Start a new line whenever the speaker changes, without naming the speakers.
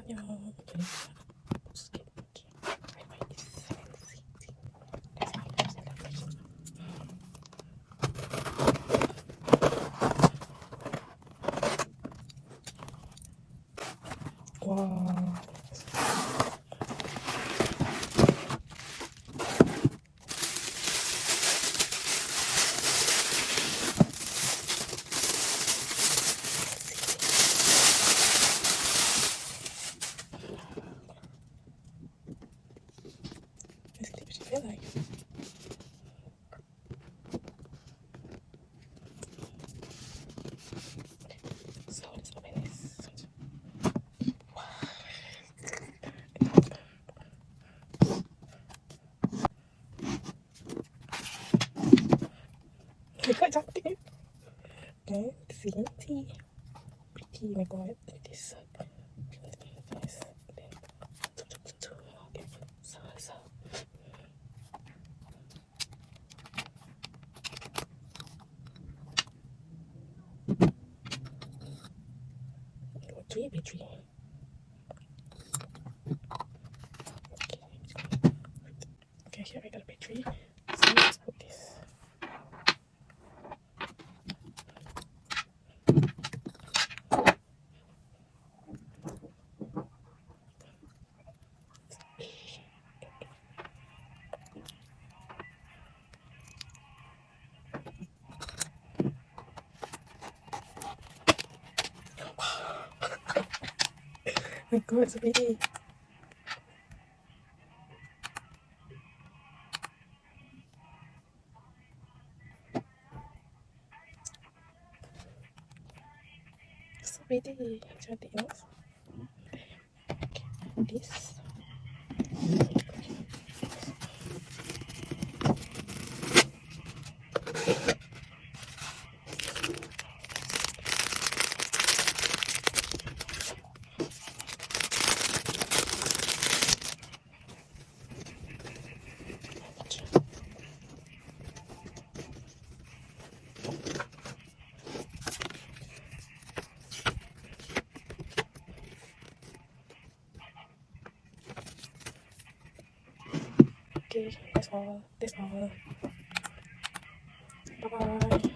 안녕. 와. Let's see what you feel like. So let's open this. Quite something. Okay, see tea. Tea, my god, this. This. Okay, so. Battery. Okay, here I got a battery. So let's put this. My god, it's really. So pretty. Cantik, no? Okay, this. Okay, that's all. Bye bye.